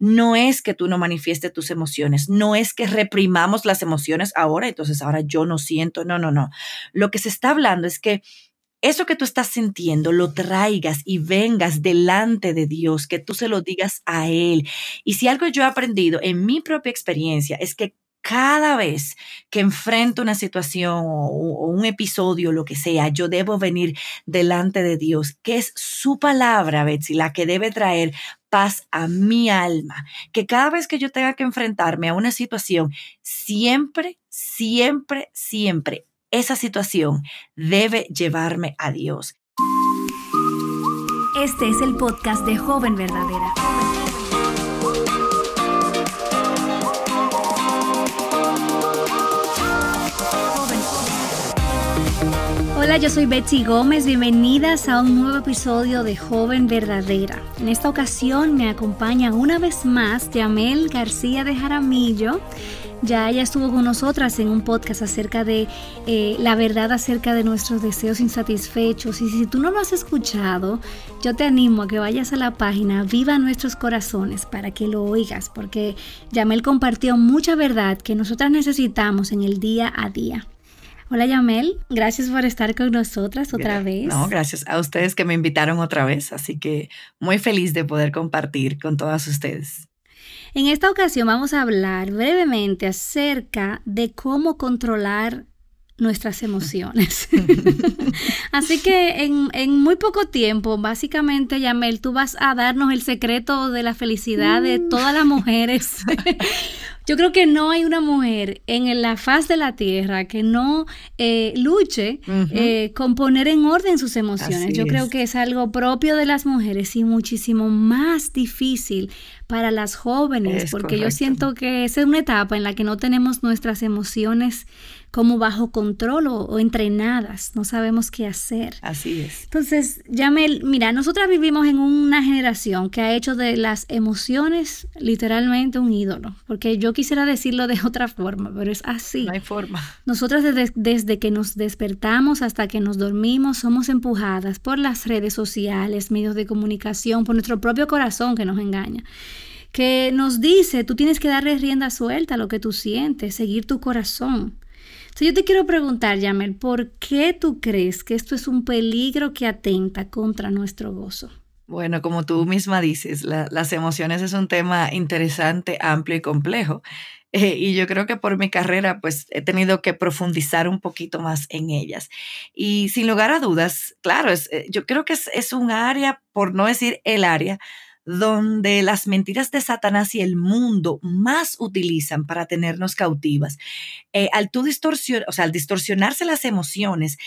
no es que tú no manifiestes tus emociones, no es que reprimamos las emociones ahora, entonces ahora yo no siento, no. Lo que se está hablando es que eso que tú estás sintiendo lo traigas y vengas delante de Dios, que tú se lo digas a Él. Y si algo yo he aprendido en mi propia experiencia es que cada vez que enfrento una situación o un episodio, lo que sea, yo debo venir delante de Dios, que es su palabra, Betsy, la que debe traer paz a mi alma. Que cada vez que yo tenga que enfrentarme a una situación, siempre esa situación debe llevarme a Dios. Este es el podcast de Joven Verdadera. Hola, yo soy Betsy Gómez. Bienvenidas a un nuevo episodio de Joven Verdadera. En esta ocasión me acompaña una vez más Yamel García de Jaramillo. Ya ella estuvo con nosotras en un podcast acerca de la verdad acerca de nuestros deseos insatisfechos. Y si tú no lo has escuchado, yo te animo a que vayas a la página Viva Nuestros Corazones para que lo oigas, porque Yamel compartió mucha verdad que nosotras necesitamos en el día a día. Hola Yamel, gracias por estar con nosotras otra vez. No, gracias a ustedes que me invitaron otra vez, así que muy feliz de poder compartir con todas ustedes. En esta ocasión vamos a hablar brevemente acerca de cómo controlar nuestras emociones. Así que en muy poco tiempo, básicamente, Yamel, tú vas a darnos el secreto de la felicidad de todas las mujeres. Yo creo que no hay una mujer en la faz de la tierra que no luche con poner en orden sus emociones. Yo creo que es algo propio de las mujeres y muchísimo más difícil para las jóvenes, porque yo siento que esa es una etapa en la que no tenemos nuestras emociones como bajo control o entrenadas, no sabemos qué hacer. Así es. Entonces, Yamel, mira, nosotras vivimos en una generación que ha hecho de las emociones literalmente un ídolo, porque yo quisiera decirlo de otra forma, pero es así. No hay forma. Nosotras desde que nos despertamos hasta que nos dormimos somos empujadas por las redes sociales, medios de comunicación, por nuestro propio corazón que nos engaña, que nos dice, tú tienes que darle rienda suelta a lo que tú sientes, seguir tu corazón. Entonces yo te quiero preguntar, Yamel, ¿por qué tú crees que esto es un peligro que atenta contra nuestro gozo? Bueno, como tú misma dices, las emociones es un tema interesante, amplio y complejo. Y yo creo que por mi carrera, pues he tenido que profundizar un poquito más en ellas. Y sin lugar a dudas, claro, yo creo que es un área, por no decir el área, donde las mentiras de Satanás y el mundo más utilizan para tenernos cautivas. Al distorsionarse las emociones,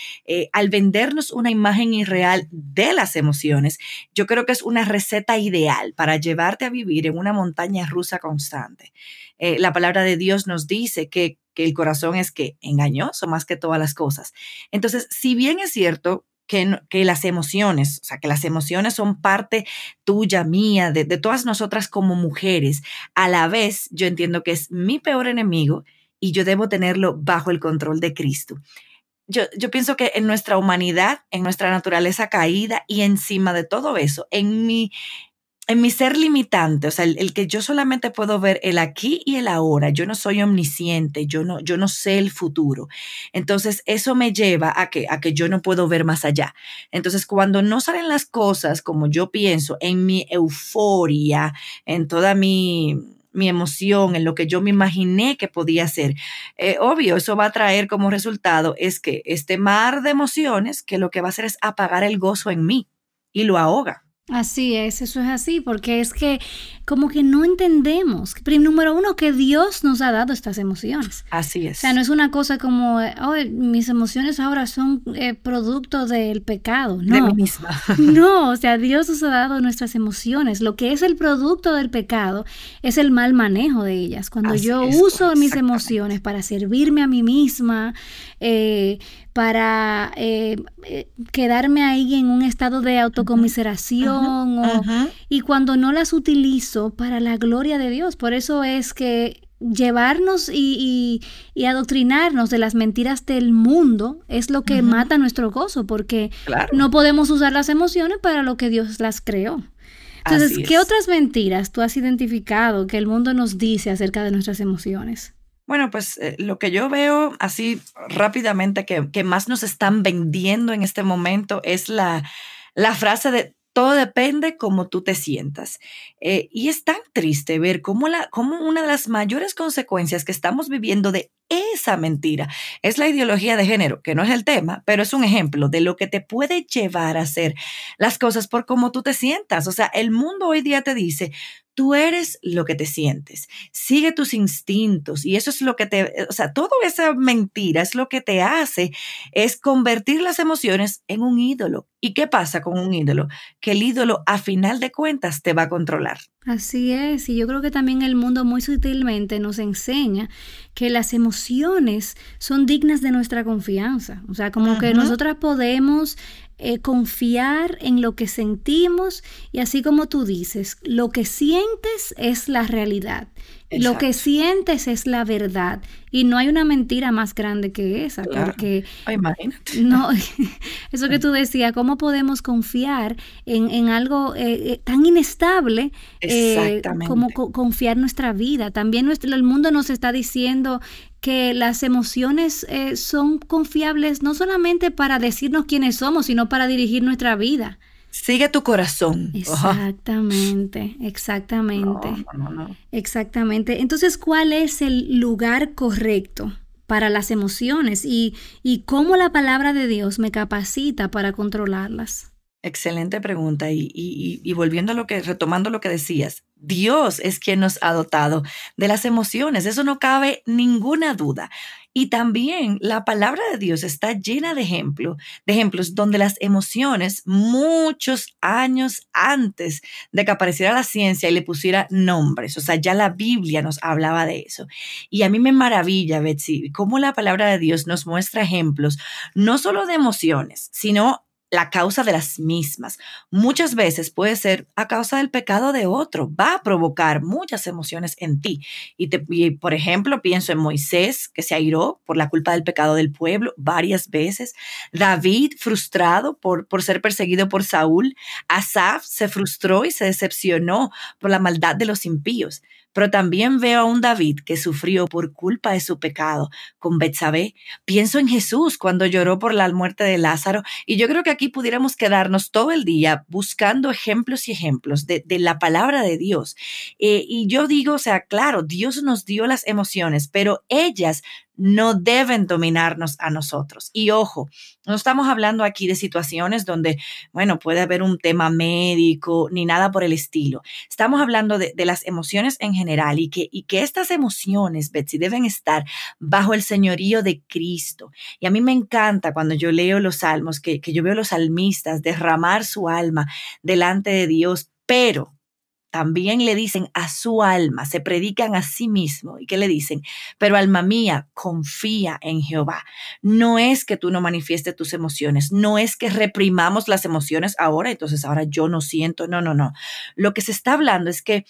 al vendernos una imagen irreal de las emociones, yo creo que es una receta ideal para llevarte a vivir en una montaña rusa constante. La palabra de Dios nos dice que el corazón es engañoso más que todas las cosas. Entonces, si bien es cierto que las emociones, o sea, que las emociones son parte tuya, mía, de todas nosotras como mujeres, a la vez yo entiendo que es mi peor enemigo y yo debo tenerlo bajo el control de Cristo. Yo pienso que en nuestra humanidad, en nuestra naturaleza caída y encima de todo eso, en mi ser limitante, o sea, el que yo solamente puedo ver el aquí y el ahora, yo no soy omnisciente, yo no sé el futuro. Entonces, eso me lleva a que yo no puedo ver más allá. Entonces, cuando no salen las cosas como yo pienso, en mi euforia, en toda mi emoción, en lo que yo me imaginé que podía ser, obvio, eso va a traer como resultado es que este mar de emociones que lo que va a hacer es apagar el gozo en mí y lo ahoga. Así es, eso es así, porque es que como que no entendemos, número uno, que Dios nos ha dado estas emociones. Así es. O sea, no es una cosa como, mis emociones ahora son producto del pecado. No, de mí misma. No, o sea, Dios nos ha dado nuestras emociones. Lo que es el producto del pecado es el mal manejo de ellas. Cuando yo uso mis emociones para servirme a mí misma, para quedarme ahí en un estado de autocomiseración, y cuando no las utilizo para la gloria de Dios. Por eso es que llevarnos y adoctrinarnos de las mentiras del mundo es lo que mata nuestro gozo, porque no podemos usar las emociones para lo que Dios las creó. Entonces, Así ¿qué es. otras mentiras tú has identificado que el mundo nos dice acerca de nuestras emociones? Bueno, pues lo que yo veo así rápidamente que más nos están vendiendo en este momento es la frase de todo depende cómo tú te sientas. Y es tan triste ver cómo una de las mayores consecuencias que estamos viviendo de esa mentira es la ideología de género, que no es el tema, pero es un ejemplo de lo que te puede llevar a hacer las cosas por cómo tú te sientas. O sea, el mundo hoy día te dice, tú eres lo que te sientes, sigue tus instintos y eso es lo que o sea, toda esa mentira es lo que te hace, es convertir las emociones en un ídolo. ¿Y qué pasa con un ídolo? Que el ídolo a final de cuentas te va a controlar. Así es, y yo creo que también el mundo muy sutilmente nos enseña que las emociones son dignas de nuestra confianza. O sea, como que Ujú. nosotras podemos confiar en lo que sentimos y así como tú dices, lo que sientes es la realidad. Lo que Exacto, sientes es la verdad y no hay una mentira más grande que esa, claro. porque Imagínate. no, eso que tú decías, ¿cómo podemos confiar en algo tan inestable como Exactamente. confiar nuestra vida? También el mundo nos está diciendo que las emociones son confiables no solamente para decirnos quiénes somos, sino para dirigir nuestra vida. Sigue tu corazón. Ajá. Exactamente, No, exactamente, no, no, no. exactamente. Entonces, ¿cuál es el lugar correcto para las emociones y cómo la palabra de Dios me capacita para controlarlas? Excelente pregunta. Y volviendo a retomando lo que decías, Dios es quien nos ha dotado de las emociones. Eso no cabe ninguna duda. Y también la palabra de Dios está llena de ejemplos donde las emociones, muchos años antes de que apareciera la ciencia y le pusiera nombres, o sea, ya la Biblia nos hablaba de eso. Y a mí me maravilla, Betsy, cómo la palabra de Dios nos muestra ejemplos, no solo de emociones, sino la causa de las mismas. Muchas veces puede ser a causa del pecado de otro, va a provocar muchas emociones en ti. Por ejemplo, pienso en Moisés, que se airó por la culpa del pecado del pueblo varias veces. David, frustrado por ser perseguido por Saúl. Asaf se frustró y se decepcionó por la maldad de los impíos. Pero también veo a un David que sufrió por culpa de su pecado con Betsabé. Pienso en Jesús cuando lloró por la muerte de Lázaro y yo creo que aquí pudiéramos quedarnos todo el día buscando ejemplos y ejemplos de la palabra de Dios. Y yo digo, o sea, claro, Dios nos dio las emociones, pero ellas no deben dominarnos a nosotros. Y ojo, no estamos hablando aquí de situaciones donde, bueno, puede haber un tema médico ni nada por el estilo. Estamos hablando de las emociones en general y que estas emociones, Betsy, deben estar bajo el señorío de Cristo. Y a mí me encanta cuando yo leo los salmos, que yo veo a los salmistas derramar su alma delante de Dios, pero también le dicen a su alma, se predican a sí mismo. ¿Y qué le dicen? Pero alma mía, confía en Jehová. No es que tú no manifiestes tus emociones, no es que reprimamos las emociones ahora, entonces ahora yo no siento, no, no, no. Lo que se está hablando es que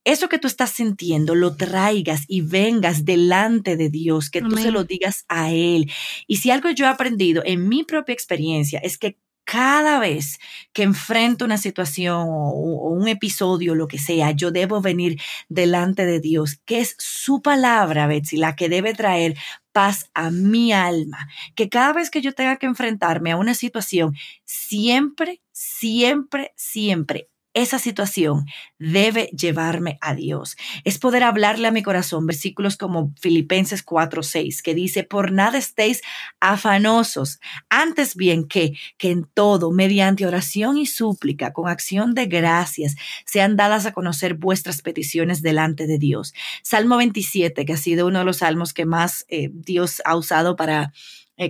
eso que tú estás sintiendo lo traigas y vengas delante de Dios, que tú se lo Amén. digas a Él. Y si algo yo he aprendido en mi propia experiencia es que cada vez que enfrento una situación o un episodio, lo que sea, yo debo venir delante de Dios, que es su palabra, Betsy, la que debe traer paz a mi alma. Que cada vez que yo tenga que enfrentarme a una situación, siempre, siempre, siempre esa situación debe llevarme a Dios. Es poder hablarle a mi corazón, versículos como Filipenses 4:6, que dice, por nada estéis afanosos, antes bien que en todo, mediante oración y súplica, con acción de gracias, sean dadas a conocer vuestras peticiones delante de Dios. Salmo 27, que ha sido uno de los salmos que más Dios ha usado para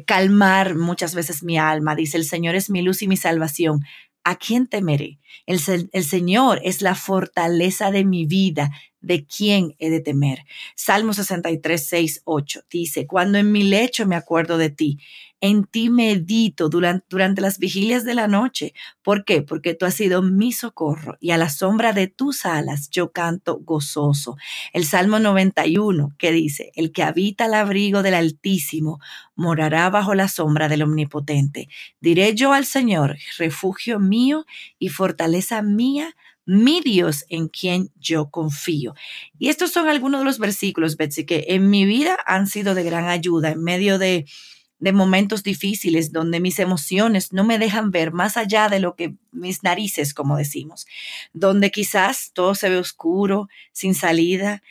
calmar muchas veces mi alma. Dice, el Señor es mi luz y mi salvación. ¿A quién temeré? El Señor es la fortaleza de mi vida. ¿De quién he de temer? Salmo 63, 6, 8 dice, cuando en mi lecho me acuerdo de ti, en ti medito durante las vigilias de la noche. ¿Por qué? Porque tú has sido mi socorro y a la sombra de tus alas yo canto gozoso. El Salmo 91 que dice, el que habita al abrigo del Altísimo morará bajo la sombra del Omnipotente. Diré yo al Señor, refugio mío y fortaleza mía, mi Dios en quien yo confío. Y estos son algunos de los versículos, Betsy, que en mi vida han sido de gran ayuda en medio de momentos difíciles donde mis emociones no me dejan ver más allá de lo que mis narices, como decimos, donde quizás todo se ve oscuro, sin salida,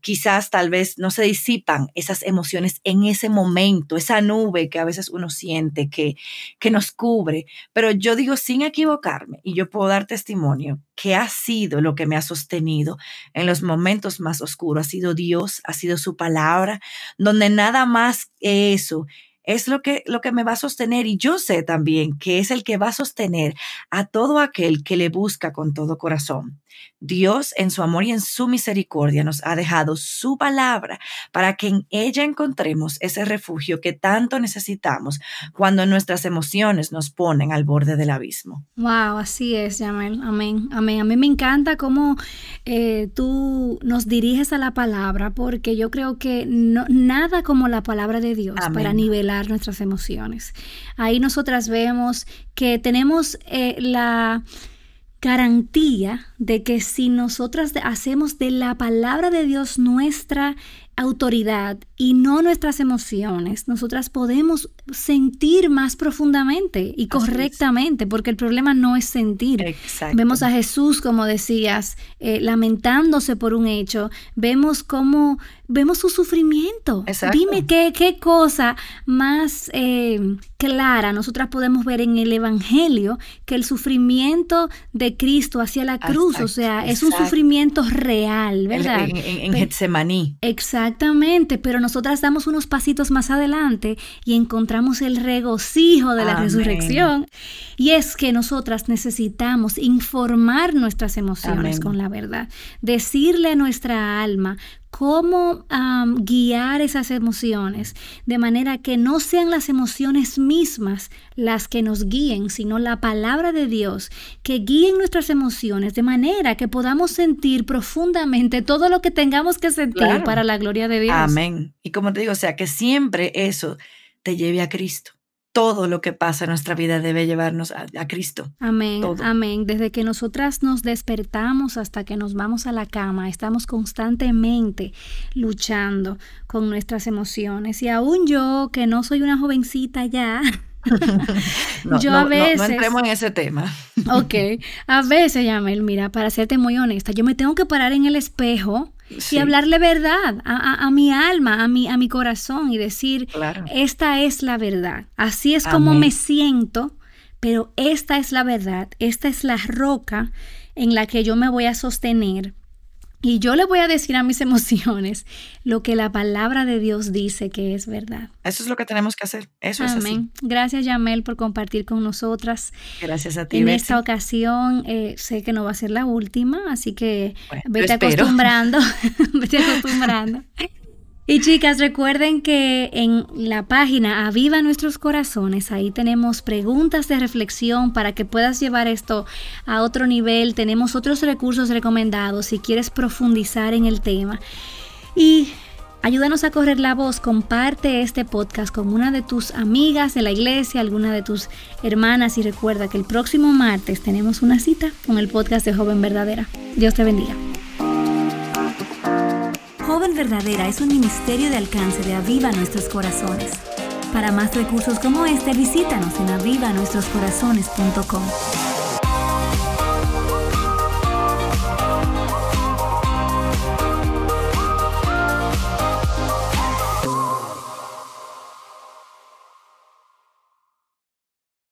quizás tal vez no se disipan esas emociones en ese momento, esa nube que a veces uno siente que nos cubre, pero yo digo sin equivocarme y yo puedo dar testimonio que ha sido lo que me ha sostenido en los momentos más oscuros, ha sido Dios, ha sido su palabra, donde nada más que eso es lo que me va a sostener, y yo sé también que es el que va a sostener a todo aquel que le busca con todo corazón. Dios, en su amor y en su misericordia, nos ha dejado su palabra para que en ella encontremos ese refugio que tanto necesitamos cuando nuestras emociones nos ponen al borde del abismo. Wow, así es, Yamel. Amén, amén. A mí me encanta cómo tú nos diriges a la palabra, porque yo creo que nada como la palabra de Dios para nivelar nuestras emociones. Ahí nosotras vemos que tenemos la garantía de que si nosotras hacemos de la palabra de Dios nuestra autoridad y no nuestras emociones, nosotras podemos sentir más profundamente y correctamente, porque el problema no es sentir. Exacto. Vemos a Jesús, como decías, lamentándose por un hecho, vemos su sufrimiento. Exacto. Dime qué cosa más clara nosotras podemos ver en el Evangelio que el sufrimiento de Cristo hacia la cruz. Exacto. O sea, es un sufrimiento real, ¿verdad? En Getsemaní. Exactamente, pero nosotras damos unos pasitos más adelante y encontramos el regocijo de la resurrección. Y es que nosotras necesitamos informar nuestras emociones con la verdad, decirle a nuestra alma cómo guiar esas emociones de manera que no sean las emociones mismas las que nos guíen, sino la palabra de Dios que guíen nuestras emociones de manera que podamos sentir profundamente todo lo que tengamos que sentir para la gloria de Dios. Amén. Y como te digo, o sea, que siempre eso te lleve a Cristo. Todo lo que pasa en nuestra vida debe llevarnos a Cristo. Amén, todo. Amén. Desde que nosotras nos despertamos hasta que nos vamos a la cama, estamos constantemente luchando con nuestras emociones. Y aún yo, que no soy una jovencita ya, a veces... No entremos en ese tema. Ok. A veces, Yamel, mira, para serte muy honesta, yo me tengo que parar en el espejo y hablarle verdad a mi alma, a mi corazón, y decir, esta es la verdad. Así es como me siento, pero esta es la verdad. Esta es la roca en la que yo me voy a sostener. Y yo le voy a decir a mis emociones lo que la palabra de Dios dice que es verdad. Eso es lo que tenemos que hacer. Eso es así. Gracias, Yamel, por compartir con nosotras. Gracias a ti, En Betsy. esta ocasión sé que no va a ser la última, así que vete acostumbrando. Vete acostumbrando. Y chicas, recuerden que en la página Aviva Nuestros Corazones, ahí tenemos preguntas de reflexión para que puedas llevar esto a otro nivel. Tenemos otros recursos recomendados si quieres profundizar en el tema. Y ayúdanos a correr la voz, comparte este podcast con una de tus amigas de la iglesia, alguna de tus hermanas, y recuerda que el próximo martes tenemos una cita con el podcast de Joven Verdadera. Dios te bendiga. Joven Verdadera es un ministerio de alcance de Aviva Nuestros Corazones. Para más recursos como este, visítanos en avivanuestroscorazones.com.